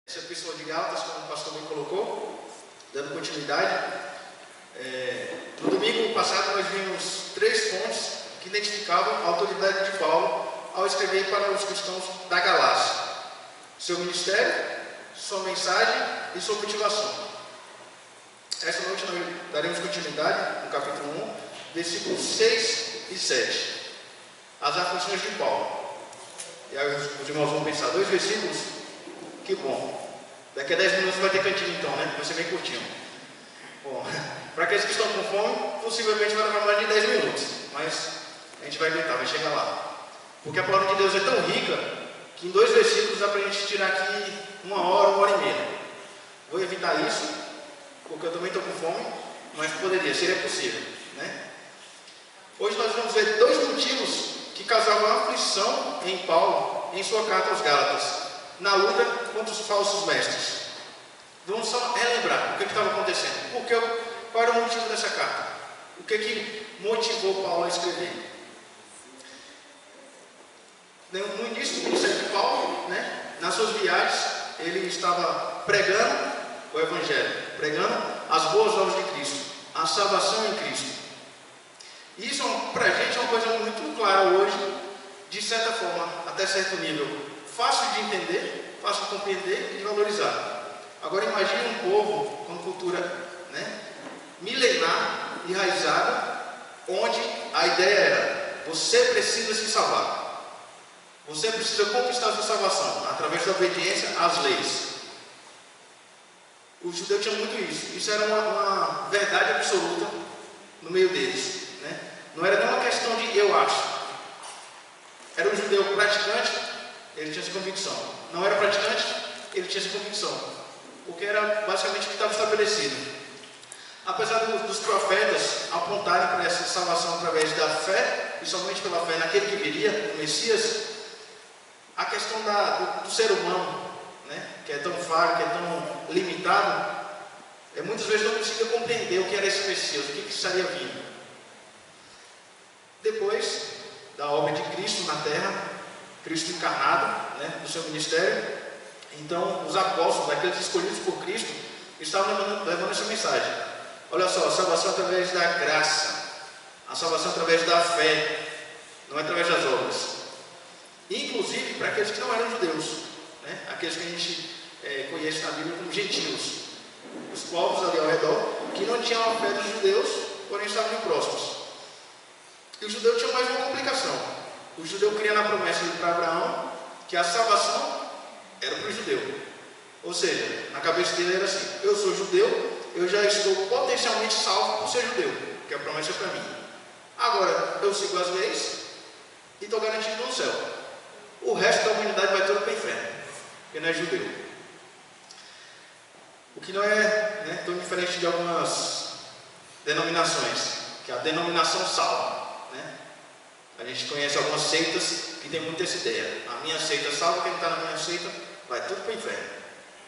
Essa epístola de Gálatas, como o pastor bem colocou, dando continuidade. No domingo passado nós vimos 3 pontos que identificavam a autoridade de Paulo ao escrever para os cristãos da Galácia: seu ministério, sua mensagem e sua motivação. Esta noite nós daremos continuidade no capítulo 1, versículos 6 e 7, as aflições de Paulo. E aí os irmãos vão pensar: 2 versículos? Que bom. Daqui a 10 minutos vai ter cantinho então, né? Vai ser bem curtinho. Bom, para aqueles que estão com fome, possivelmente vai levar mais de 10 minutos. Mas a gente vai aguentar, vai chegar lá. Porque a palavra de Deus é tão rica que em 2 versículos dá para a gente tirar aqui 1 hora e meia. Vou evitar isso, porque eu também estou com fome, mas seria possível, né? Hoje nós vamos ver 2 motivos que causavam aflição em Paulo em sua carta aos Gálatas, na luta contra os falsos mestres. Vamos só relembrar o que estava acontecendo. Qual era o motivo dessa carta? O que motivou Paulo a escrever? No início do ministério de Paulo, nas suas viagens, ele estava pregando o Evangelho, pregando as boas novas de Cristo, a salvação em Cristo. E isso para a gente é uma coisa muito clara hoje, de certa forma, até certo nível, fácil de entender, fácil de compreender e de valorizar. Agora imagine um povo com cultura milenar, enraizada, onde a ideia era: você precisa se salvar, você precisa conquistar a sua salvação através da obediência às leis. O judeu tinha muito isso. Isso era uma verdade absoluta no meio deles, Não era nem uma questão de eu acho. Era um judeu praticante, ele tinha essa convicção. Não era praticante, ele tinha essa convicção, porque era basicamente o que estava estabelecido. Apesar dos profetas apontarem para essa salvação através da fé, e somente pela fé naquele que viria, o Messias, a questão do ser humano, que é tão falho, que é tão limitado, muitas vezes não conseguia compreender o que era esse Messias, o que estaria vindo. Depois da obra de Cristo na terra, Cristo encarnado, no seu ministério, então os apóstolos, aqueles escolhidos por Cristo, estavam levando essa mensagem. Olha só, a salvação através da graça, a salvação através da fé, não é através das obras. Inclusive para aqueles que não eram judeus, aqueles que a gente conhece na Bíblia como gentios, os povos ali ao redor, que não tinham a fé dos judeus, porém estavam próximos. E o judeu tinha mais uma complicação. O judeu cria na promessa para Abraão que a salvação era para o judeu. Ou seja, na cabeça dele era assim: eu sou judeu, eu já estou potencialmente salvo por ser judeu, que a promessa é para mim. Agora, eu sigo as leis e estou garantido no céu. O resto da humanidade vai todo para o inferno, porque não é judeu. O que não é tão diferente de algumas denominações, que a denominação salva. A gente conhece algumas seitas que tem muita essa ideia: a minha seita salva, quem está na minha seita vai tudo para o inferno,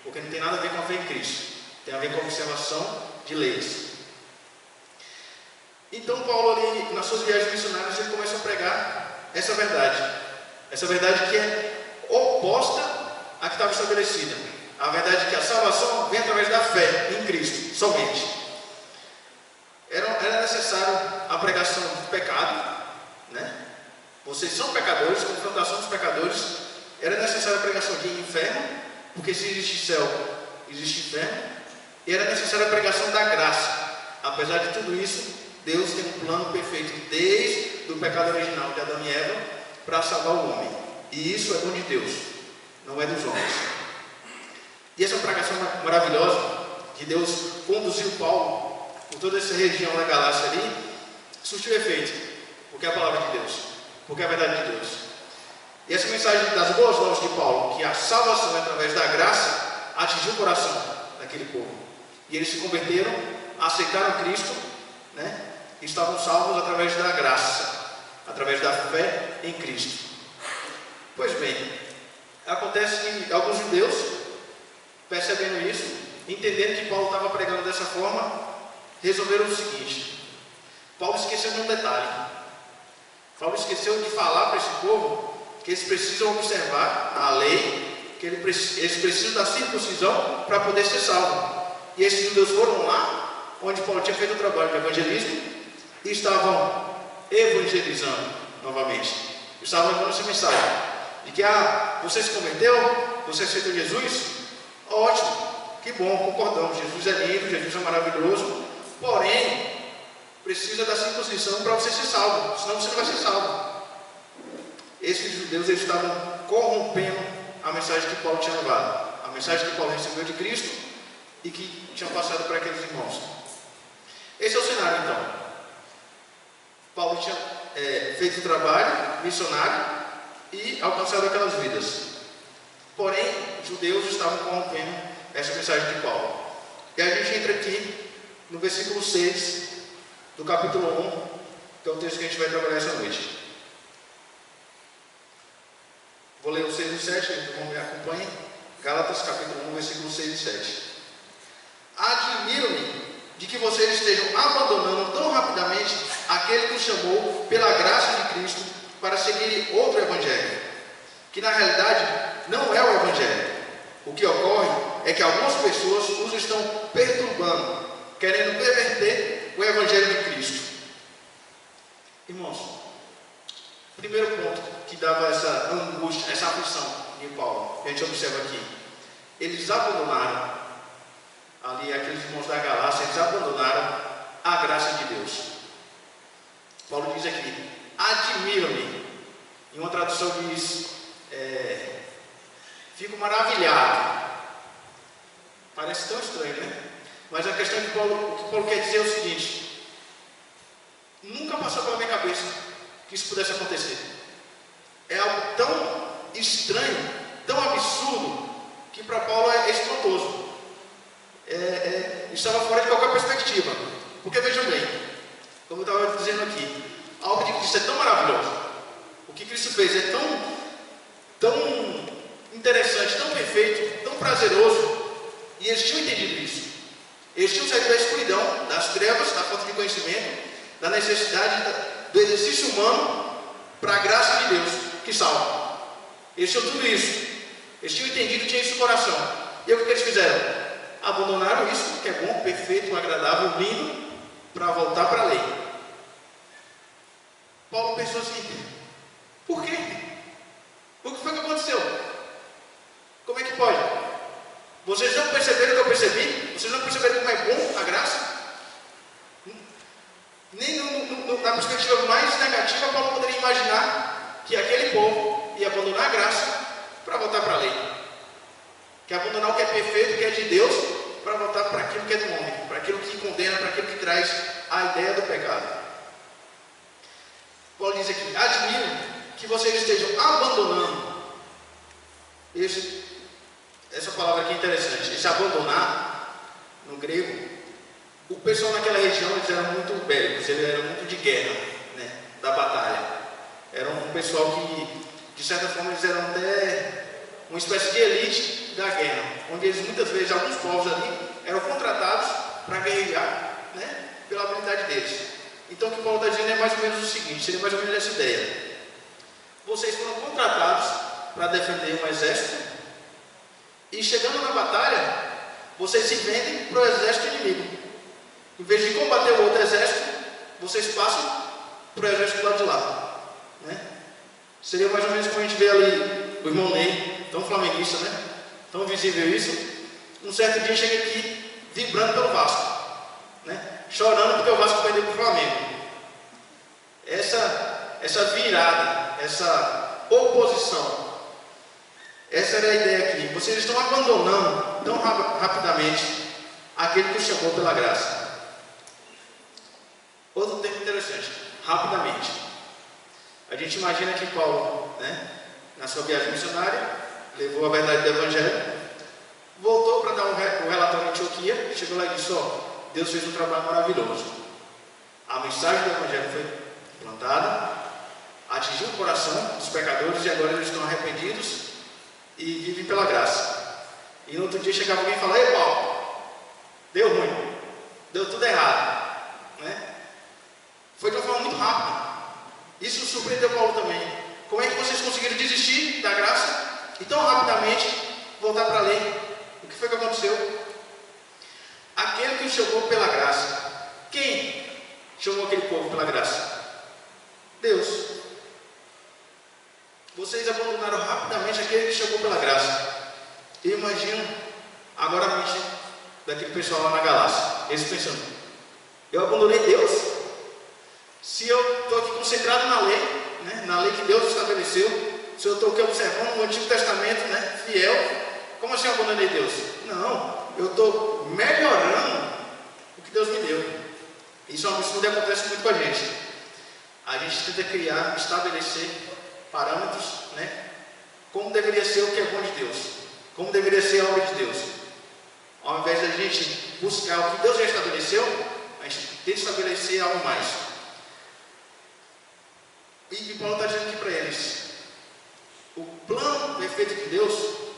porque não tem nada a ver com a fé em Cristo, tem a ver com a observação de leis. Então Paulo ali, nas suas viagens missionárias, ele começa a pregar essa verdade que é oposta à que estava estabelecida, a verdade que a salvação vem através da fé em Cristo somente. Era necessário a pregação do pecado, Vocês são pecadores, confrontação dos pecadores. Era necessária a pregação de inferno, porque se existe céu, existe inferno. E era necessária a pregação da graça. Apesar de tudo isso, Deus tem um plano perfeito desde o pecado original de Adão e Eva para salvar o homem. E isso é dom de Deus, não é dos homens. E essa pregação maravilhosa que Deus conduziu Paulo por toda essa região da Galácia ali, surtiu efeito, porque é a palavra de Deus, porque é a verdade de Deus. E essa mensagem das boas novas de Paulo, que a salvação é através da graça, atingiu o coração daquele povo. E eles se converteram, aceitaram Cristo, e estavam salvos através da graça, através da fé em Cristo. Pois bem, acontece que alguns judeus, percebendo isso, entendendo que Paulo estava pregando dessa forma, resolveram o seguinte: Paulo esqueceu de um detalhe. Paulo esqueceu de falar para esse povo que eles precisam observar a lei que eles precisam da circuncisão para poder ser salvos. E esses judeus foram lá, onde Paulo tinha feito o trabalho de evangelismo, e estavam evangelizando novamente. Estavam dando essa mensagem de que, você se converteu, você aceitou Jesus, ótimo, que bom, concordamos, Jesus é lindo, Jesus é maravilhoso, porém, precisa da circuncisão para você ser salvo, senão você não vai ser salvo. Esses judeus, eles estavam corrompendo a mensagem que Paulo tinha levado, a mensagem que Paulo recebeu de Cristo e que tinha passado para aqueles irmãos. Esse é o cenário, então. Paulo tinha feito o trabalho missionário e alcançado aquelas vidas. Porém, os judeus estavam corrompendo essa mensagem de Paulo. E a gente entra aqui no versículo 6 do capítulo 1, que é o texto que a gente vai trabalhar essa noite. Vou ler o 6 e o 7, então me acompanhem. Gálatas capítulo 1, versículo 6 e 7. Admiro-me de que vocês estejam abandonando tão rapidamente aquele que os chamou pela graça de Cristo para seguir outro evangelho, que na realidade não é o evangelho. O que ocorre é que algumas pessoas os estão perturbando, querendo perverter o evangelho de Cristo. Irmãos, primeiro ponto que dava essa angústia, essa aflição de Paulo, que a gente observa aqui, eles abandonaram ali, aqueles irmãos da Galácia, eles abandonaram a graça de Deus. Paulo diz aqui, admiro-me. Em uma tradução diz, fico maravilhado. Parece tão estranho, né? Mas a questão que Paulo quer dizer é o seguinte: nunca passou pela minha cabeça que isso pudesse acontecer. É algo tão estranho, tão absurdo, que para Paulo é espantoso. Estava fora de qualquer perspectiva. Porque vejam bem, como eu estava dizendo aqui, a obra de Cristo é tão maravilhosa, o que Cristo fez é tão interessante, tão perfeito, tão prazeroso, e eles tinham entendido isso. Eles tinham saído da escuridão, das trevas, da falta de conhecimento, da necessidade do exercício humano para a graça de Deus que salva. Eles tinham tudo isso, eles tinham entendido, tinham isso no coração. E o que eles fizeram? Abandonaram isso, que é bom, perfeito, agradável, lindo, para voltar para a lei. Paulo pensou assim: por quê? O que foi que aconteceu? Como é que pode? Vocês não perceberam o que eu percebi? Vocês não perceberam como é bom a graça? Nem na perspectiva mais negativa, Paulo poderia imaginar que aquele povo ia abandonar a graça para voltar para a lei. Que abandonar o que é perfeito, o que é de Deus, para voltar para aquilo que é do homem, para aquilo que condena, para aquilo que traz a ideia do pecado. Paulo diz aqui: admiro que vocês estejam abandonando. Essa palavra aqui é interessante. Esse abandonar, no grego, o pessoal naquela região, eles eram muito bélicos, eles eram muito de guerra, né, da batalha. Era um pessoal que, de certa forma, eles eram até uma espécie de elite da guerra, onde eles, muitas vezes, alguns povos ali, eram contratados para guerrear, né, pela habilidade deles. Então o que Paulo está dizendo é mais ou menos o seguinte, seria mais ou menos essa ideia: vocês foram contratados para defender um exército, e chegando na batalha, vocês se vendem para o exército inimigo. Em vez de combater o outro exército, vocês passam para o exército do lado de lá, né? Seria mais ou menos como a gente vê ali o irmão Ney, tão flamenguista, né? Tão visível isso. Um certo dia chega aqui vibrando pelo Vasco, né? Chorando porque o Vasco perdeu para o Flamengo. Essa virada, essa oposição, essa era a ideia aqui. Vocês estão abandonando tão rapidamente aquele que os chamou pela graça. Outro termo interessante: rapidamente. A gente imagina que Paulo, né, na sua viagem missionária, levou a verdade do Evangelho, voltou para dar o relatório em Antioquia, chegou lá e disse: Deus fez um trabalho maravilhoso. A mensagem do Evangelho foi plantada, atingiu o coração dos pecadores, e agora eles estão arrependidos e vivem pela graça. E no outro dia chegava alguém e falava: ei, Paulo, deu ruim, deu tudo errado, né? Foi de uma forma muito rápida. Isso surpreendeu Paulo também. Como é que vocês conseguiram desistir da graça e tão rapidamente voltar para a lei. O que foi que aconteceu? Aquele que o chamou pela graça. Quem chamou aquele povo pela graça? Deus. Vocês abandonaram rapidamente aquele que chamou pela graça. Eu imagino agora a mente daquele pessoal lá na Galácia. Eles pensando: eu abandonei Deus? Se eu estou aqui concentrado na lei, né, na lei que Deus estabeleceu, se eu estou aqui observando o Antigo Testamento, né, fiel, como assim eu abandonei Deus? Não, eu estou melhorando o que Deus me deu. Isso é um absurdo e acontece muito com a gente. A gente tenta criar, estabelecer parâmetros, né, como deveria ser o que é bom de Deus, como deveria ser a obra de Deus. Ao invés de a gente buscar o que Deus já estabeleceu, a gente tenta estabelecer algo mais. E Paulo está dizendo aqui para eles: o plano perfeito de Deus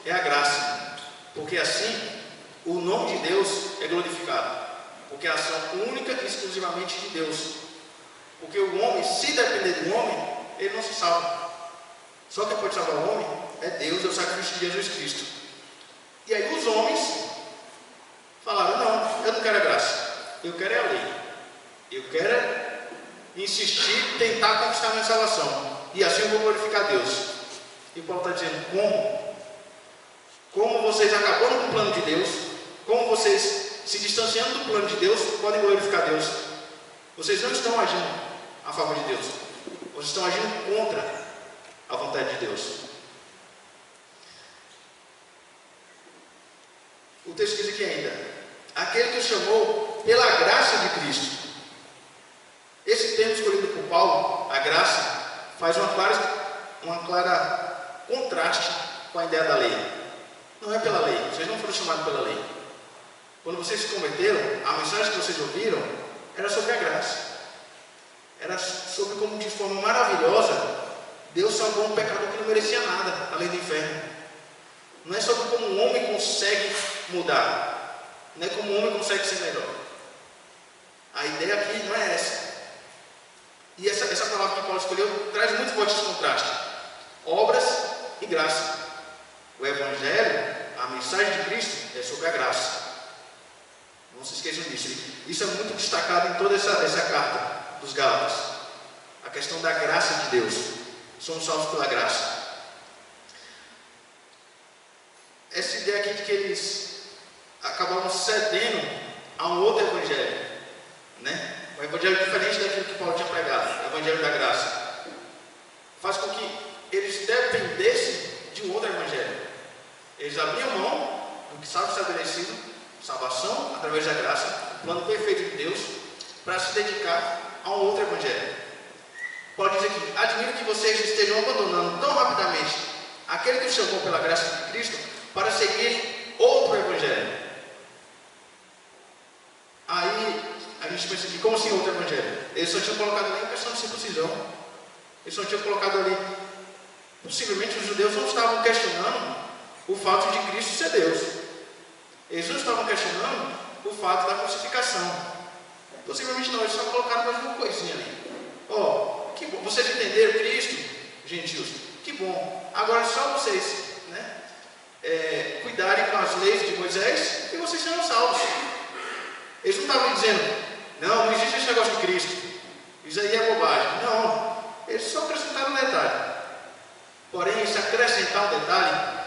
é a graça, porque assim o nome de Deus é glorificado, porque é a ação única e exclusivamente de Deus. Porque o homem, se depender do homem, ele não se salva. Só quem pode salvar o homem é Deus, é o sacrifício de Jesus Cristo. E aí os homens falaram: não, eu não quero a graça, eu quero a lei, eu quero insistir, tentar conquistar a minha salvação, e assim eu vou glorificar Deus. E Paulo está dizendo: como vocês acabando com o plano de Deus, como vocês se distanciando do plano de Deus, podem glorificar Deus. Vocês não estão agindo a favor de Deus, vocês estão agindo contra a vontade de Deus. O texto diz aqui ainda: aquele que o chamou pela graça de Cristo. Esse termo escolhido por Paulo, a graça, faz uma clara contraste com a ideia da lei. Não é pela lei, vocês não foram chamados pela lei. Quando vocês se converteram, a mensagem que vocês ouviram era sobre a graça. Era sobre como, de forma maravilhosa, Deus salvou um pecador que não merecia nada, além do inferno. Não é sobre como um homem consegue mudar, não é como um homem consegue ser melhor. A ideia aqui não é essa. E essa palavra que Paulo escolheu traz muito forte esse contraste: obras e graça. O Evangelho, a mensagem de Cristo, é sobre a graça. Não se esqueçam disso. Isso é muito destacado em toda essa carta dos Gálatas. A questão da graça de Deus. Somos salvos pela graça. Essa ideia aqui de que eles acabavam cedendo a um outro evangelho, né? Um evangelho diferente daquilo que Paulo tinha pregado, o evangelho da graça, faz com que eles dependessem de um outro evangelho. Eles abriam mão do que estava estabelecido, salvação através da graça, o plano perfeito de Deus, para se dedicar a um outro evangelho. Paulo diz aqui: admiro que vocês estejam abandonando tão rapidamente aquele que os chamou pela graça de Cristo para seguir outro evangelho. Aí a gente pensa aqui: como assim outro evangelho? Eles só tinham colocado ali a questão de circuncisão. Eles só tinham colocado ali, possivelmente os judeus não estavam questionando o fato de Cristo ser Deus. Eles não estavam questionando o fato da crucificação. Possivelmente não, eles só colocaram mais uma coisinha ali. Que bom, vocês entenderam Cristo, gentios? Que bom. Agora só vocês, né, cuidarem com as leis de Moisés e vocês serão salvos. Eles não estavam dizendo: não existe esse negócio de Cristo, isso aí é bobagem. Não, eles só acrescentaram um detalhe. Porém, esse acrescentar um detalhe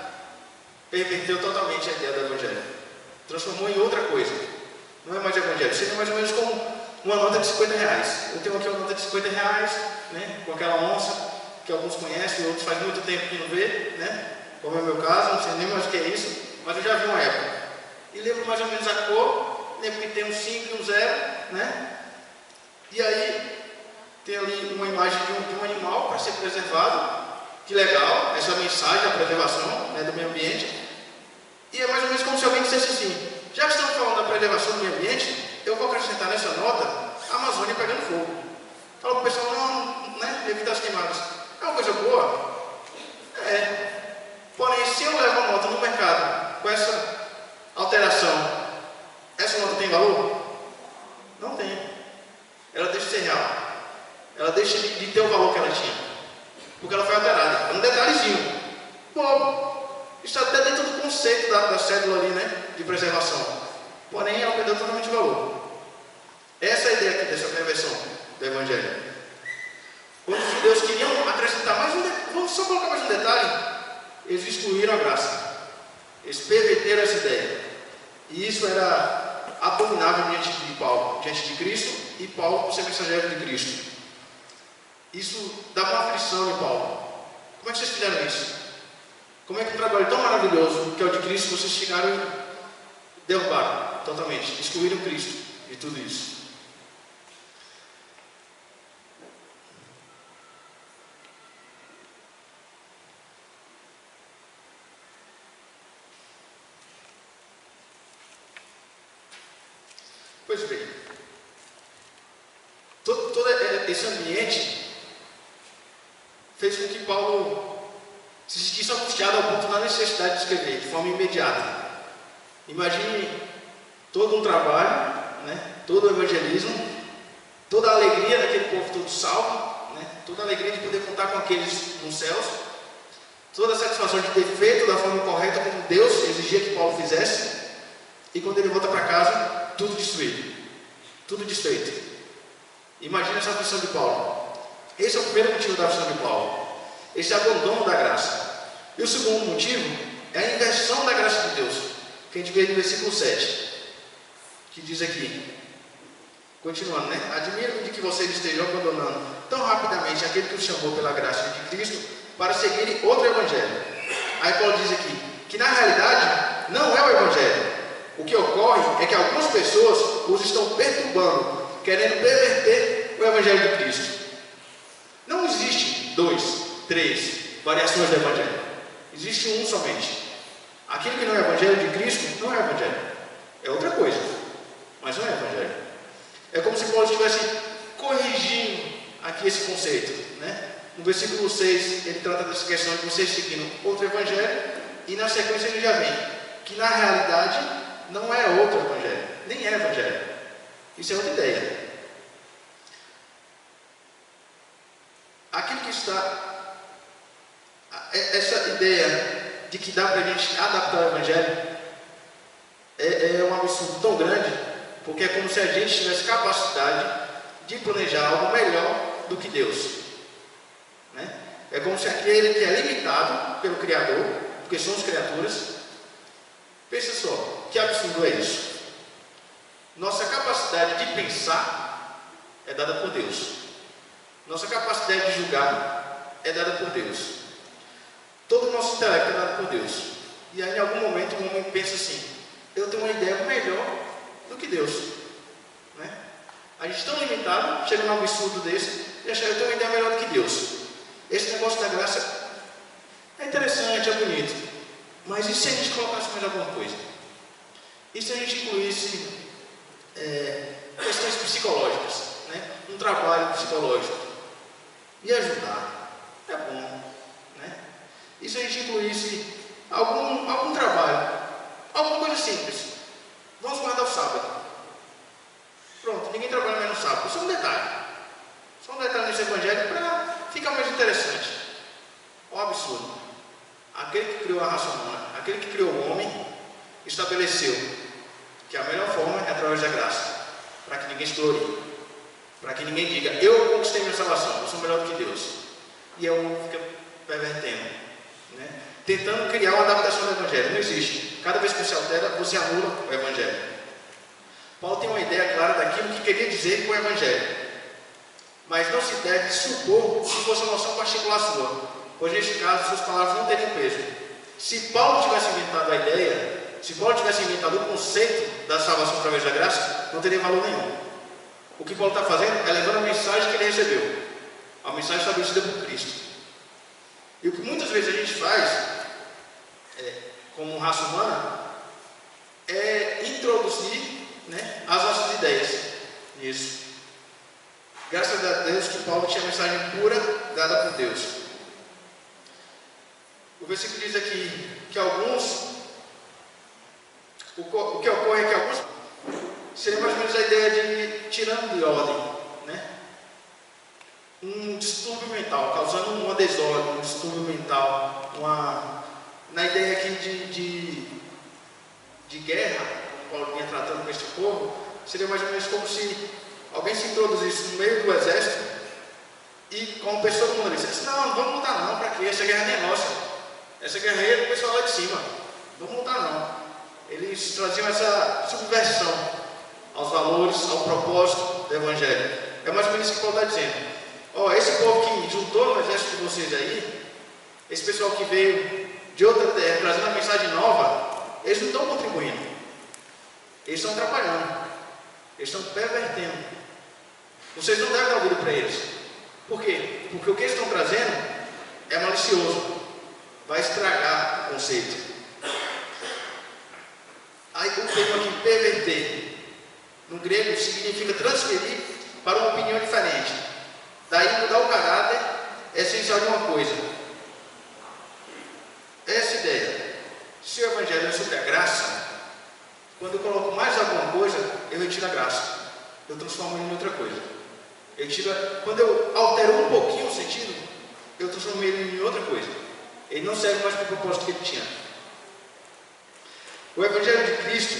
perverteu totalmente a ideia do Evangelho, transformou em outra coisa. Não é mais Evangelho, seria mais ou menos como uma nota de 50 reais. Eu tenho aqui uma nota de 50 reais, né, com aquela onça que alguns conhecem, outros faz muito tempo que não vê, né, como é o meu caso, não sei nem mais o que é isso, mas eu já vi uma época. E lembro mais ou menos a cor, lembro que tem um 5 e um 0, né? E aí tem ali uma imagem de um animal para ser preservado. Que legal, essa mensagem da preservação, né, do meio ambiente. E é mais ou menos como se alguém dissesse assim: já que estamos falando da preservação do meio ambiente, eu vou acrescentar nessa nota a Amazônia pegando fogo. Fala para o pessoal: não, né, evitar as queimadas. É uma coisa boa? Porém, se eu levo a nota no mercado com essa alteração, essa nota tem valor? Não tem. Ela deixa de ser real. Ela deixa de ter o valor que ela tinha, porque ela foi alterada. É um detalhezinho bobo. está até dentro do conceito da cédula ali, né, de preservação. Porém, ela perdeu totalmente valor. Essa é a ideia aqui dessa perversão do Evangelho. Quando os judeus queriam acrescentar mais vamos só colocar mais um detalhe, eles excluíram a graça. Eles perverteram essa ideia. E isso era abominável diante de Paulo, diante de Cristo, e Paulo, por ser mensageiro de Cristo. Isso dava uma aflição em Paulo. Como é que vocês fizeram isso? Como é que um trabalho tão maravilhoso, que é o de Cristo, vocês chegaram e derrubaram totalmente, excluíram Cristo de tudo isso? Pois bem, todo esse ambiente fez com que Paulo se sentisse angustiado ao ponto da necessidade de escrever de forma imediata. Imagine todo um trabalho, né, todo o evangelismo, toda a alegria daquele povo todo salvo, né, toda a alegria de poder contar com aqueles nos céus, toda a satisfação de ter feito da forma correta como Deus exigia que Paulo fizesse, e quando ele volta para casa, tudo destruído, tudo desfeito. Imagina essa aflição de Paulo. Esse é o primeiro motivo da aflição de Paulo, esse abandono da graça. E o segundo motivo é a inversão da graça de Deus, que a gente vê no versículo 7, que diz aqui, continuando, né? Admiro-me de que vocês estejam abandonando tão rapidamente aquele que os chamou pela graça de Cristo para seguirem outro evangelho. Aí Paulo diz aqui que na realidade não é o evangelho. O que ocorre é que algumas pessoas os estão perturbando, querendo perverter o evangelho de Cristo. Não existe 2, 3 variações do evangelho. Existe um somente. Aquilo que não é evangelho de Cristo não é evangelho. É outra coisa, mas não é evangelho. É como se Paulo estivesse corrigindo aqui esse conceito, né? No versículo 6 ele trata dessa questão de vocês seguindo outro evangelho, e na sequência ele já vem que na realidade não é outro evangelho, nem é evangelho. Isso é outra ideia. Aquilo que está, essa ideia de que dá para a gente adaptar o evangelho é um absurdo tão grande, porque é como se a gente tivesse capacidade de planejar algo melhor do que Deus, né? É como se aquele que é limitado pelo Criador, porque somos criaturas. Pensa só, que absurdo é isso? Nossa capacidade de pensar é dada por Deus. Nossa capacidade de julgar é dada por Deus. Todo o nosso intelecto é dado por Deus. E aí em algum momento o homem pensa assim, eu tenho uma ideia melhor do que Deus, né? A gente tão limitado, chega num absurdo desse e acha que eu tenho uma ideia melhor do que Deus. Esse negócio da graça é interessante, é bonito, mas e se a gente colocasse mais alguma coisa? E se a gente incluísse questões psicológicas, né? Um trabalho psicológico? E ajudar? É bom, né? E se a gente incluísse algum trabalho? Alguma coisa simples. Vamos guardar o sábado. Pronto, ninguém trabalha mais no sábado. Só um detalhe. Só um detalhe nesse evangelho para ficar mais interessante. Ó absurdo. Aquele que criou a raça humana, aquele que criou o homem, estabeleceu que a melhor forma é através da graça, para que ninguém se glorie, para que ninguém diga, eu conquistei minha salvação, eu sou melhor do que Deus. E o homem fica pervertendo, né? Tentando criar uma adaptação do evangelho. Não existe. Cada vez que você altera, você anula o evangelho. Paulo tem uma ideia clara daquilo que queria dizer com o evangelho, mas não se deve supor que fosse uma noção particular sua, pois neste caso suas palavras não teriam peso. Se Paulo tivesse inventado a ideia, se Paulo tivesse inventado o conceito da salvação através da graça, não teria valor nenhum. O que Paulo está fazendo é levando a mensagem que ele recebeu, a mensagem estabelecida por Cristo. E o que muitas vezes a gente faz, como raça humana, é introduzir, né, as nossas ideias nisso. Graças a Deus que Paulo tinha a mensagem pura dada por Deus. O versículo diz aqui que alguns, o que ocorre é que alguns, seria mais ou menos a ideia de tirando de ordem, né? Um distúrbio mental, causando uma desordem, um distúrbio mental, na ideia aqui de guerra, como Paulo vinha tratando com este povo, seria mais ou menos como se alguém se introduzisse no meio do exército e como pessoa do mundo ali disse, não vamos lutar não, para quê? Essa guerra nem é nossa, essa guerra aí é do pessoal lá de cima, não vamos lutar não. Eles traziam essa subversão aos valores, ao propósito do Evangelho. É mais ou menos isso que Paulo está dizendo. Ó, esse povo que juntou no exército de vocês aí, esse pessoal que veio de outra terra trazendo uma mensagem nova, eles não estão contribuindo, eles estão atrapalhando, eles estão pervertendo. Vocês não devem dar ouvido para eles. Por quê? Porque o que eles estão trazendo é malicioso, vai estragar o conceito. Aí o termo aqui, perverter, no grego significa transferir para uma opinião diferente. Daí mudar o caráter é essencial de uma coisa. Essa ideia, se o Evangelho é sobre a graça, quando eu coloco mais alguma coisa, eu retiro a graça, eu transformo ele em outra coisa. Quando eu altero um pouquinho o sentido, eu transformo ele em outra coisa. Ele não serve mais para o propósito que ele tinha. O Evangelho de Cristo,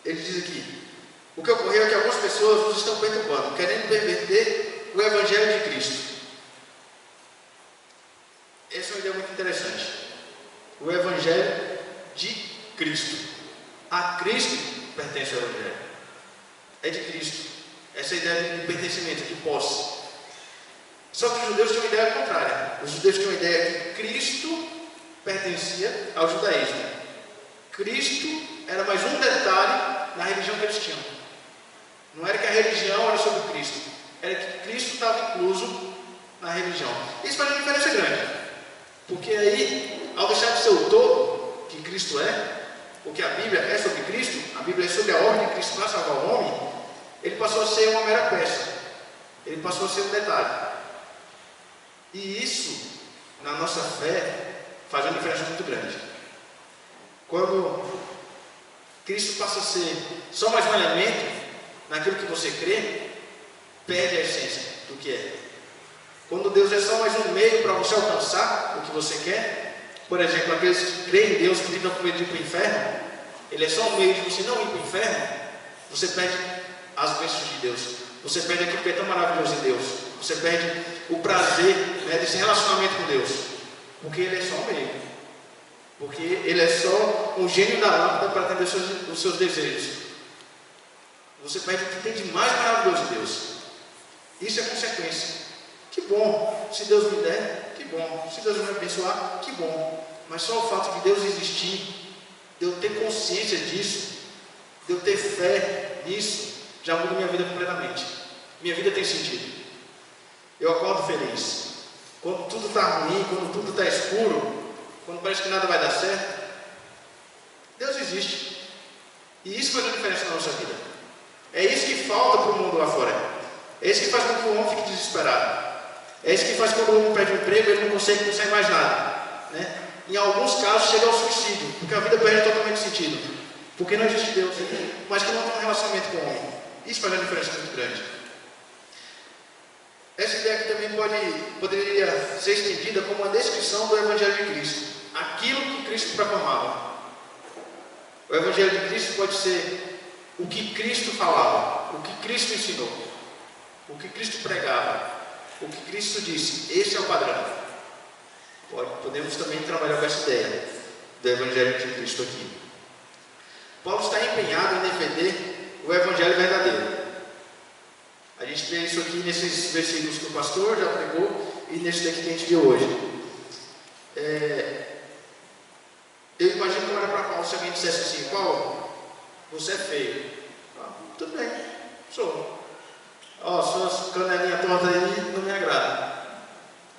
ele diz aqui, o que ocorreu é que algumas pessoas nos estão perturbando, querendo perverter o Evangelho de Cristo. Essa é uma ideia muito interessante. O Evangelho de Cristo. A Cristo pertence ao Evangelho. É de Cristo. Essa é a ideia de pertencimento, de posse. Só que os judeus tinham uma ideia contrária. Os judeus tinham uma ideia que Cristo pertencia ao judaísmo. Cristo era mais um detalhe na religião que eles tinham. Não era que a religião era sobre Cristo, era que Cristo estava incluso na religião. Isso faz uma diferença grande, porque aí, ao deixar de ser o todo que Cristo é, porque a Bíblia é sobre Cristo, a Bíblia é sobre a ordem de Cristo para salvar o homem, ele passou a ser uma mera peça, ele passou a ser um detalhe. E isso, na nossa fé, faz uma diferença muito grande. Quando Cristo passa a ser só mais um elemento naquilo que você crê, perde a essência do que é. Quando Deus é só mais um meio para você alcançar o que você quer, por exemplo, aqueles que creem em Deus que ficam com medo de ir para o inferno, ele é só um meio de você não ir para o inferno, você perde as bênçãos de Deus, você perde aquilo que é tão maravilhoso em Deus, você perde o prazer, né, desse relacionamento com Deus, porque ele é só um meio. Porque ele é só um gênio da lâmpada para atender os seus desejos. Você perde o que tem de mais maravilhoso em Deus. Isso é consequência. Que bom, se Deus me der, que bom. Se Deus me abençoar, que bom. Mas só o fato de Deus existir, de eu ter consciência disso, de eu ter fé nisso, já muda minha vida completamente. Minha vida tem sentido. Eu acordo feliz. Quando tudo está ruim, quando tudo está escuro, quando parece que nada vai dar certo, Deus existe. E isso faz uma diferença na nossa vida. É isso que falta para o mundo lá fora. É isso que faz com que o homem fique desesperado. É isso que faz quando o homem perde o emprego, ele não consegue pensar em mais nada, né? Em alguns casos chega ao suicídio, porque a vida perde totalmente sentido. Porque não existe Deus, mas que não tem um relacionamento com o homem. Isso faz uma diferença muito grande. Essa ideia aqui também poderia ser estendida como uma descrição do Evangelho de Cristo. Aquilo que Cristo proclamava. O Evangelho de Cristo pode ser o que Cristo falava, o que Cristo ensinou, o que Cristo pregava, o que Cristo disse. Esse é o padrão. Podemos também trabalhar com essa ideia do Evangelho de Cristo aqui. Paulo está empenhado em defender o Evangelho verdadeiro. A gente vê isso aqui nesses versículos que o pastor já pregou e nesse daqui que a gente viu hoje. Eu imagino como era para Paulo se alguém dissesse assim: Paulo, você é feio. Tudo bem, sou. Suas canelinhas tortas aí não me agradam.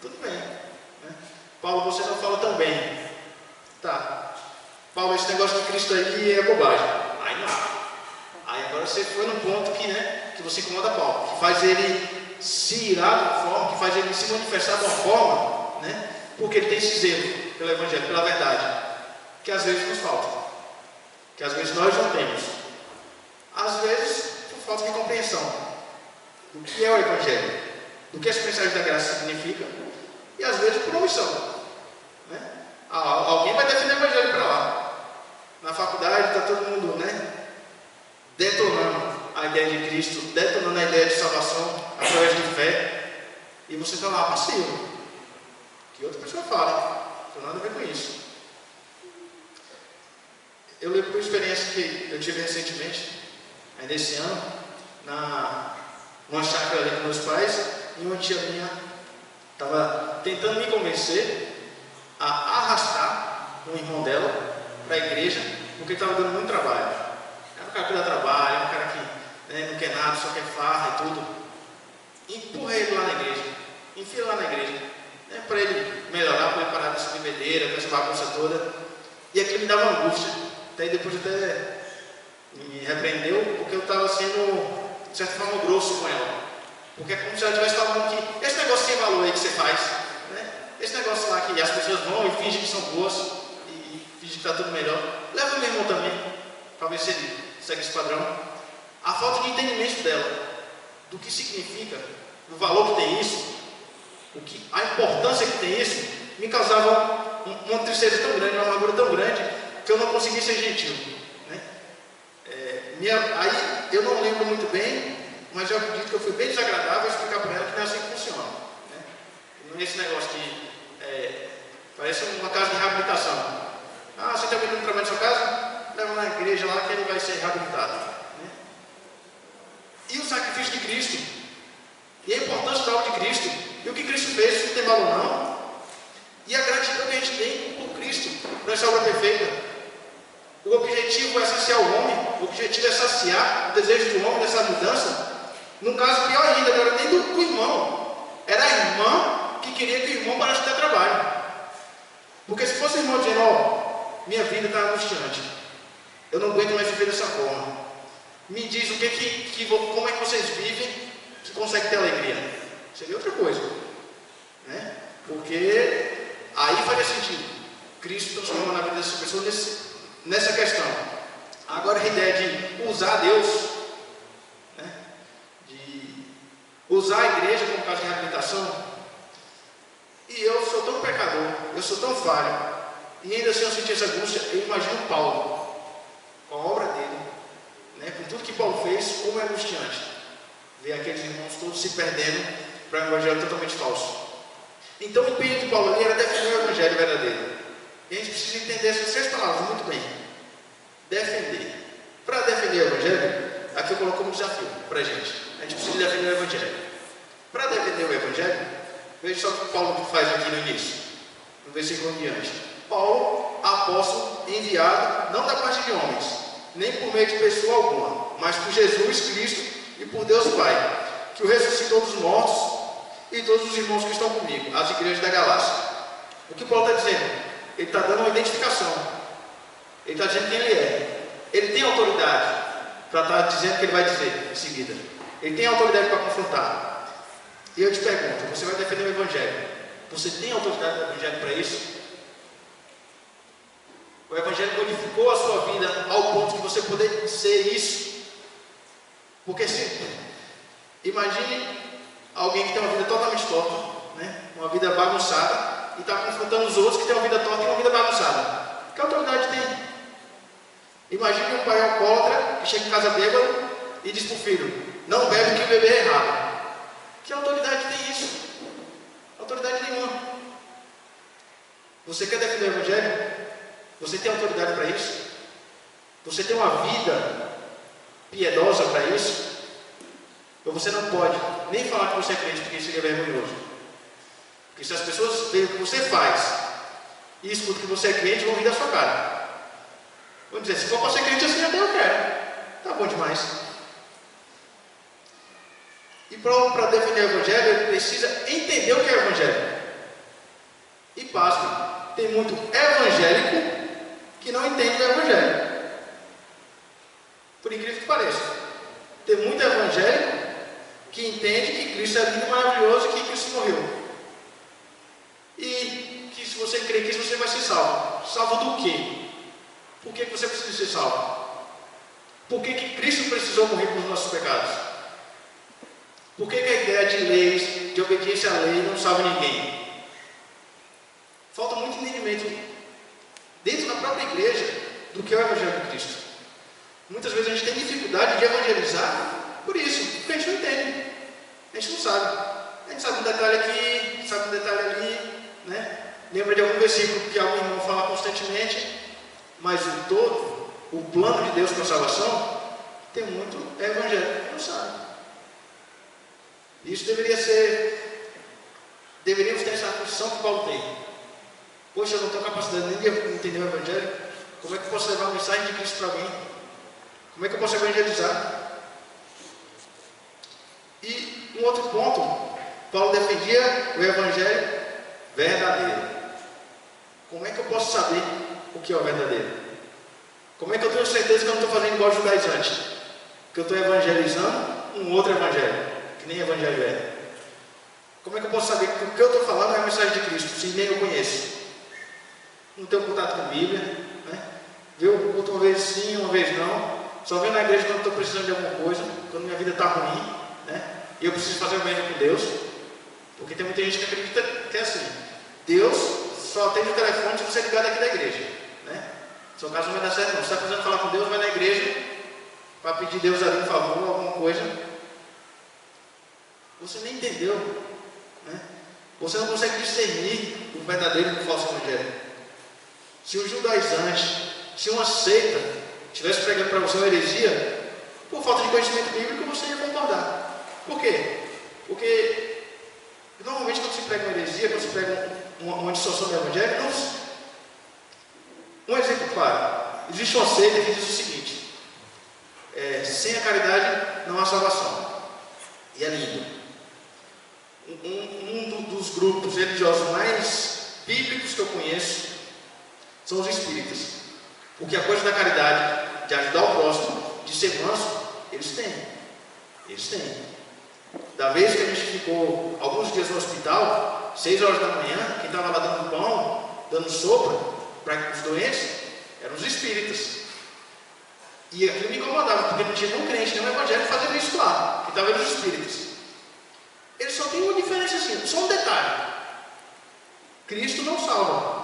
Tudo bem, né? Paulo, você não fala tão bem. Tá. Paulo, esse negócio de Cristo aí é bobagem. Aí não. Aí agora você foi num ponto que você incomoda Paulo, que faz ele se irar de uma forma, que faz ele se manifestar de uma forma, né? Porque ele tem esse zelo pelo Evangelho, pela verdade, que às vezes nos falta, que às vezes nós não temos, às vezes por falta de compreensão do que é o Evangelho, do que essa mensagem da graça significa, e às vezes por omissão, né? Alguém vai defender o evangelho para lá. Na faculdade está todo mundo, né, detonando a ideia de Cristo, detonando a ideia de salvação através de fé, e você está lá passivo. Que outra pessoa fala, não tem nada a ver com isso. Eu lembro de uma experiência que eu tive recentemente, ainda esse ano, numa chácara ali com meus pais, e uma tia minha estava tentando me convencer a arrastar um irmão dela para a igreja, porque estava dando muito trabalho. Era um cara que dá trabalho, era um cara que, né, não quer nada, só quer farra e tudo. Empurrei ele lá na igreja, enfiei lá na igreja, né, para ele melhorar, para ele parar dessa bebedeira, com essa bagunça toda. E aquilo me dava angústia. Até depois até me repreendeu, porque eu estava sendo, de certa forma, grosso com ela. Porque é como se ela estivesse falando que esse negócio sem valor aí que você faz, né? Esse negócio lá que as pessoas vão e fingem que são boas e fingem que está tudo melhor. Leva o meu irmão também, para ver se ele segue esse padrão. A falta de entendimento dela, do que significa, do valor que tem isso, a importância que tem isso, me causava uma tristeza tão grande, uma amargura tão grande, que eu não conseguia ser gentil, né? Aí eu não lembro muito bem, mas eu acredito que eu fui bem desagradável explicar para ela que não é assim que funciona, né? Não é esse negócio que parece uma casa de reabilitação. Você está vendo um trabalho na sua casa? Leva na igreja lá que ele vai ser reabilitado, né? E o sacrifício de Cristo, e a importância da obra de Cristo, e o que Cristo fez, se não tem valor não, e a gratidão que a gente tem por Cristo, por essa obra perfeita. O objetivo é saciar o homem, o objetivo é saciar o desejo do homem dessa mudança. No caso, pior ainda, não era nem do irmão, era a irmã que queria que o irmão parasse de ter trabalho. Porque se fosse o irmão dizendo, minha vida está angustiante, eu não aguento mais viver dessa forma, me diz como é que vocês vivem que consegue ter alegria, seria outra coisa, né? Porque aí faria sentido Cristo transformando a vida dessas pessoas nessa questão. Agora a ideia de usar Deus, né, de usar a igreja como caso de reabilitação, e eu sou tão pecador, eu sou tão falho, e ainda assim eu senti essa angústia. Eu imagino Paulo, com a obra dele, né, com tudo que Paulo fez, como é angustiante ver aqueles irmãos todos se perdendo para um evangelho totalmente falso. Então o empenho de Paulo ali era defender o evangelho verdadeiro. E a gente precisa entender essas 6 palavras muito bem. Defender. Para defender o evangelho, aqui eu coloco como desafio para a gente. A gente precisa defender o evangelho. Para defender o evangelho, veja só o que Paulo faz aqui no início, no versículo em diante. Paulo, apóstolo, enviado, não da parte de homens, nem por meio de pessoa alguma, mas por Jesus Cristo e por Deus Pai, que o ressuscitou dos mortos, e todos os irmãos que estão comigo, as igrejas da Galácia. O que Paulo está dizendo? Ele está dando uma identificação. Ele está dizendo quem ele é. Ele tem autoridade para estar dizendo o que ele vai dizer em seguida. Ele tem autoridade para confrontar. E eu te pergunto, você vai defender o evangelho? Você tem autoridade do evangelho para isso? O evangelho modificou a sua vida ao ponto de você poder ser isso? Porque imagine alguém que tem uma vida totalmente torta, né? Uma vida bagunçada, e está confrontando os outros que têm uma vida torta e uma vida bagunçada. Que autoridade tem? Imagine um pai alcoólatra que chega em casa bêbado e diz para o filho, não bebe que beber é errado. Que autoridade tem isso? Autoridade nenhuma. Você quer defender o evangelho? Você tem autoridade para isso? Você tem uma vida piedosa para isso? Ou você não pode nem falar que você é crente, porque isso seria vergonhoso. Porque se as pessoas veem o que você faz e escutam que você é crente, vão rir da sua cara. Vão dizer, se for para ser crente assim, até eu quero. Tá bom demais. E para defender o evangelho, ele precisa entender o que é o evangelho. E pasme, tem muito evangélico que não entende o evangelho. Por incrível que pareça. Tem muito evangélico que entende que Cristo é lindo e maravilhoso e que Cristo morreu. E que se você crê que você vai ser salvo. Salvo do quê? Por que você precisa ser salvo? Por que Cristo precisou morrer pelos nossos pecados? Por que a ideia de leis, de obediência à lei, não salva ninguém? Falta muito entendimento igreja do que é o Evangelho de Cristo. Muitas vezes a gente tem dificuldade de evangelizar por isso, porque a gente não entende, a gente não sabe. A gente sabe um detalhe aqui, sabe um detalhe ali, né? Lembra de algum versículo que algum irmão fala constantemente, mas o todo, o plano de Deus para a salvação, tem muito evangelho que não sabe. Isso deveríamos ter essa função que Paulo tem. Poxa, eu não tenho capacidade nem de entender o evangelho. Como é que eu posso levar a mensagem de Cristo para alguém? Como é que eu posso evangelizar? E um outro ponto, Paulo defendia o evangelho verdadeiro. Como é que eu posso saber o que é o verdadeiro? Como é que eu tenho certeza que eu não estou fazendo igual os judaizantes? Que eu estou evangelizando um outro evangelho, que nem evangelho é. Como é que eu posso saber que o que eu estou falando é a mensagem de Cristo, se nem eu conheço? Não tenho contato com a Bíblia, né? Vê o culto uma vez sim, uma vez não. Só venho na igreja quando estou precisando de alguma coisa, quando minha vida está ruim, né? E eu preciso fazer o bem com Deus. Porque tem muita gente que acredita que é assim. Deus só atende o telefone se você ligar daqui da igreja, né? Seu caso não vai dar certo não. Se você está precisando falar com Deus, vai na igreja para pedir Deus ali um favor, alguma coisa. Você nem entendeu, né? Você não consegue discernir o verdadeiro do falso evangelho. Se um judaizante, se uma seita estivesse pregando para você uma heresia, por falta de conhecimento bíblico, você ia concordar. Por quê? Porque normalmente quando se prega uma heresia, quando se prega uma distorção do evangelho, um exemplo claro. Existe uma seita que diz o seguinte: sem a caridade não há salvação. E é lindo. Um dos grupos religiosos mais bíblicos que eu conheço são os espíritas. Porque a coisa da caridade, de ajudar o próximo, de ser manso, eles têm. Eles têm. Da vez que a gente ficou alguns dias no hospital, 6 horas da manhã, quem estava lá dando pão, dando sopa para os doentes, eram os espíritas. E aquilo me incomodava, porque não tinha nenhum crente, nenhum evangélico fazendo isso lá, que estavam os espíritas. Eles só têm uma diferença assim, só um detalhe: Cristo não salva.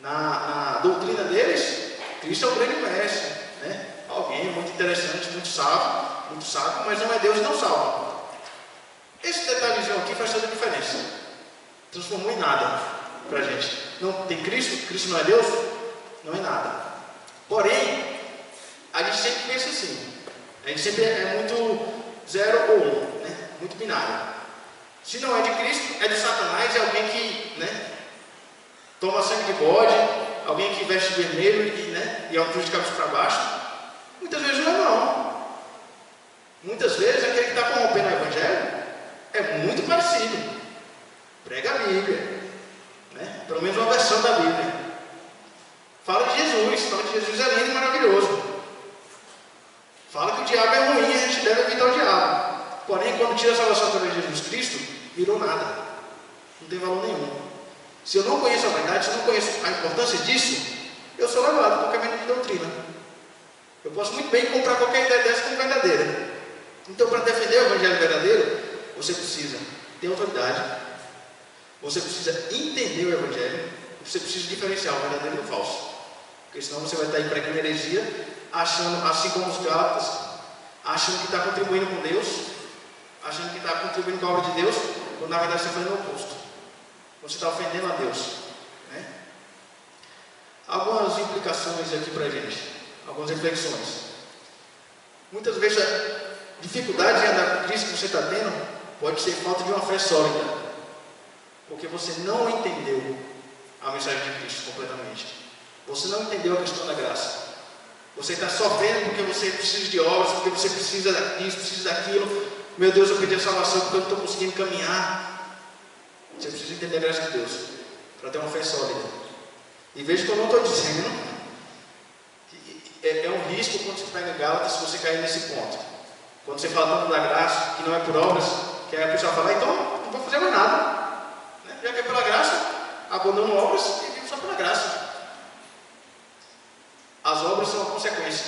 Na doutrina deles, Cristo é o grande mestre, né? Alguém muito interessante, muito sábio, mas não é Deus e não salva. Esse detalhezinho aqui faz toda a diferença. Transformou em nada para a gente. Não tem Cristo, Cristo não é Deus, não é nada. Porém, a gente sempre pensa assim. A gente sempre é muito 0 ou 1, né? Muito binário. Se não é de Cristo, é de Satanás, é alguém que, né, toma sangue de bode, alguém que veste vermelho e é um cruz de cabeça para baixo. Muitas vezes não é não. Muitas vezes aquele que está corrompendo o evangelho é muito parecido. Prega a Bíblia, né? Pelo menos uma versão da Bíblia. Fala de Jesus é lindo e maravilhoso. Fala que o diabo é ruim e a gente deve evitar o diabo. Porém, quando tira a salvação através de Jesus Cristo, virou nada. Não tem valor nenhum. Se eu não conheço a verdade, se eu não conheço a importância disso, eu sou levado por qualquer meio de doutrina. Eu posso muito bem comprar qualquer ideia dessa como verdadeira. Então, para defender o evangelho verdadeiro, você precisa ter autoridade, você precisa entender o evangelho, você precisa diferenciar o verdadeiro do falso. Porque senão você vai estar aí pregando heresia, achando, assim como os Gálatas, achando que está contribuindo com Deus, achando que está contribuindo com a obra de Deus, quando na verdade você está fazendo o oposto. Você está ofendendo a Deus, né? Algumas implicações aqui para a gente, algumas reflexões. Muitas vezes a dificuldade em andar com Cristo que você está tendo pode ser falta de uma fé sólida, porque você não entendeu a mensagem de Cristo completamente. Você não entendeu a questão da graça. Você está sofrendo porque você precisa de obras, porque você precisa disso, precisa daquilo. Meu Deus, eu pedi a salvação porque eu não estou conseguindo caminhar. Você precisa entender a graça de Deus para ter uma fé sólida. E veja que eu não estou dizendo que é um risco quando você pega Gálatas se você cair nesse ponto. Quando você fala tanto da graça, que não é por obras, que aí a pessoa fala, então não vou fazer mais nada, né? Já que é pela graça, abandono obras e vivo só pela graça. As obras são uma consequência.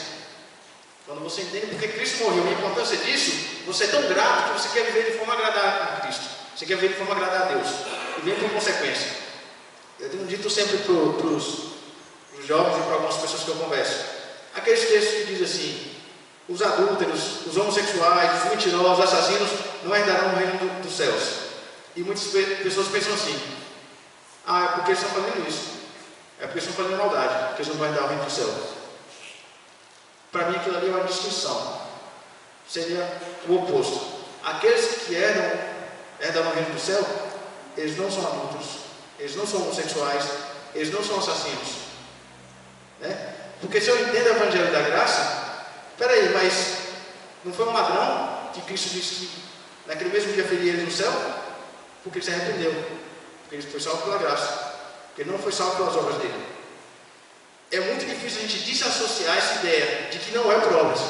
Quando você entende porque Cristo morreu e a importância disso, você é tão grato que você quer viver de forma a agradar a Cristo. Você quer viver de forma a agradar a Deus. E vem por consequência. Eu tenho dito sempre para os os jovens e para algumas pessoas que eu converso. Aqueles textos que dizem assim: os adúlteros, os homossexuais, os mentirosos, os assassinos não herdarão o reino dos céus. E muitas pessoas pensam assim: ah, é porque eles estão fazendo isso, é porque eles estão fazendo maldade, porque eles não vão herdar o reino dos céus. Para mim aquilo ali é uma distinção, seria o oposto. Aqueles que herdam o reino do céu, eles não são adúlteros, eles não são homossexuais, eles não são assassinos, né? Porque se eu entendo o evangelho da graça, peraí, mas não foi um ladrão que Cristo disse que naquele mesmo dia feria ele no céu? Porque ele se arrependeu, porque ele foi salvo pela graça, porque ele não foi salvo pelas obras dele. É muito difícil a gente desassociar essa ideia de que não é por obras.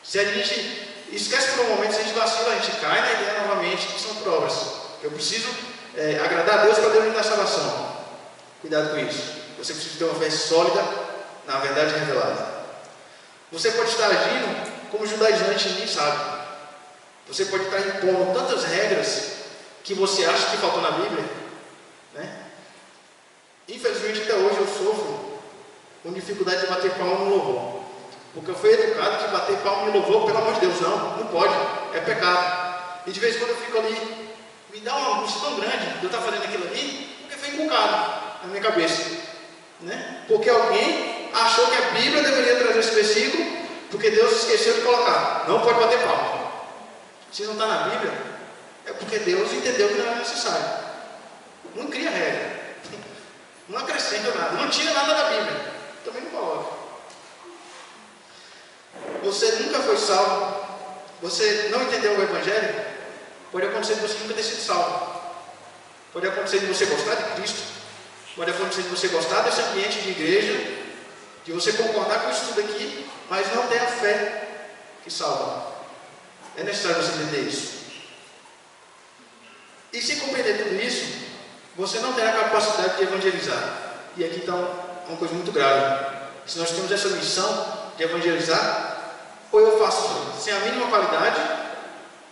Se a gente esquece por um momento, se a gente vacila, a gente cai na ideia novamente que são por obras. Eu preciso agradar a Deus para Deus me dar salvação. Cuidado com isso. Você precisa ter uma fé sólida na verdade revelada. Você pode estar agindo como judaizante e nem sabe. Você pode estar impondo tantas regras que você acha que faltou na Bíblia, né? Infelizmente até hoje eu sofro com dificuldade de bater palma no louvor, porque eu fui educado que bater palma no louvor, pelo amor de Deus, não pode, é pecado. E de vez em quando eu fico ali, me dá uma angústia tão grande de eu estar fazendo aquilo ali, porque foi inculcado na minha cabeça, né? Porque alguém achou que a Bíblia deveria trazer esse versículo, porque Deus esqueceu de colocar, não pode bater palma. Se não está na Bíblia, é porque Deus entendeu que não era necessário. Não cria regra, não acrescenta nada, não tira nada da Bíblia, também não coloca. Você nunca foi salvo, você não entendeu o Evangelho, pode acontecer de você nunca ter sido salvo, pode acontecer de você gostar de Cristo, pode acontecer de você gostar desse ambiente de igreja, de você concordar com isso tudo aqui, mas não ter a fé que salva. É necessário você entender isso. E se compreender tudo isso, você não terá capacidade de evangelizar. E aqui está uma coisa muito grave. Se nós temos essa missão de evangelizar, ou eu faço sem a mínima qualidade,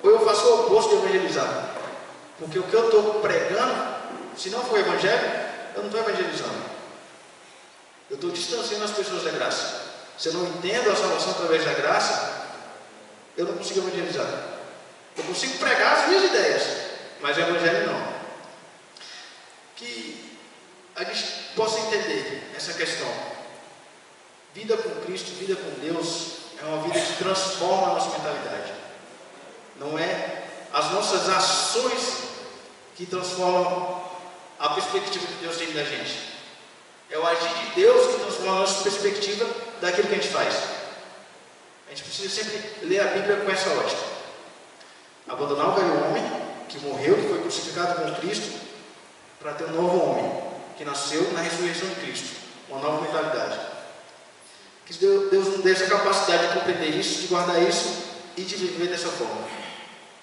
ou eu faço o oposto de evangelizar. Porque o que eu estou pregando, se não for evangelho, eu não estou evangelizando. Eu estou distanciando as pessoas da graça. Se eu não entendo a salvação através da graça, eu não consigo evangelizar. Eu consigo pregar as minhas ideias, mas o evangelho não. Que a gente possa entender essa questão. Vida com Cristo, vida com Deus, é uma vida que transforma a nossa mentalidade. Não é as nossas ações que transformam a perspectiva que Deus tem da gente. É o agir de Deus que transforma a nossa perspectiva daquilo que a gente faz. A gente precisa sempre ler a Bíblia com essa ótica. Abandonar o velho homem, que morreu, que foi crucificado com Cristo, para ter um novo homem, que nasceu na ressurreição de Cristo. Uma nova mentalidade. Que Deus nos dê essa capacidade de compreender isso, de guardar isso e de viver dessa forma.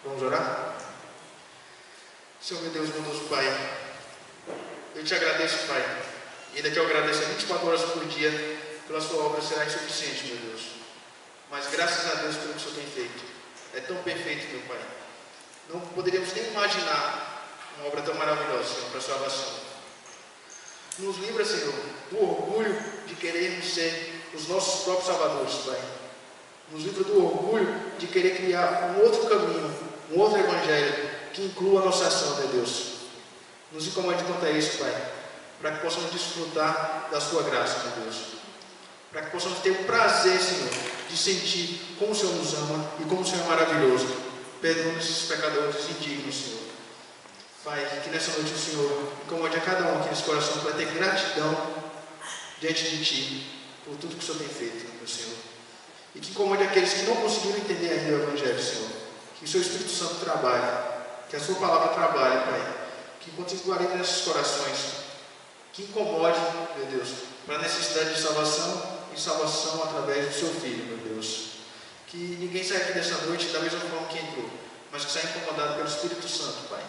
Vamos orar? Senhor meu Deus, bondoso Pai, eu te agradeço, Pai, e ainda que eu agradeça 24 horas por dia, pela sua obra será insuficiente, meu Deus. Mas graças a Deus pelo que o Senhor tem feito. É tão perfeito, meu Pai. Não poderíamos nem imaginar uma obra tão maravilhosa, Senhor, para a salvação. Nos livra, Senhor, do orgulho de querermos ser os nossos próprios salvadores, Pai. Nos livra do orgulho de querer criar um outro caminho, um outro evangelho que inclua a nossa ação, meu Deus. Nos incomode quanto a isso, Pai, para que possamos desfrutar da sua graça, meu Deus. Para que possamos ter o prazer, Senhor, de sentir como o Senhor nos ama e como o Senhor é maravilhoso. Perdoa esses pecadores indignos, Senhor. Pai, que nessa noite o Senhor incomode a cada um aqui nesse coração para ter gratidão diante de Ti por tudo que o Senhor tem feito, meu Senhor. E que incomode aqueles que não conseguiram entender ainda o Evangelho, Senhor. Que o Seu Espírito Santo trabalhe, que a Sua palavra trabalhe, Pai. Que continue guardando nesses corações. Que incomode, meu Deus, para a necessidade de salvação e salvação através do Seu Filho, meu Deus. Que ninguém saia aqui dessa noite da mesma forma que entrou, mas que saia incomodado pelo Espírito Santo, Pai.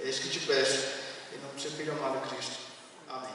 É isso que te peço, em nome do Seu Filho amado Cristo. Amém.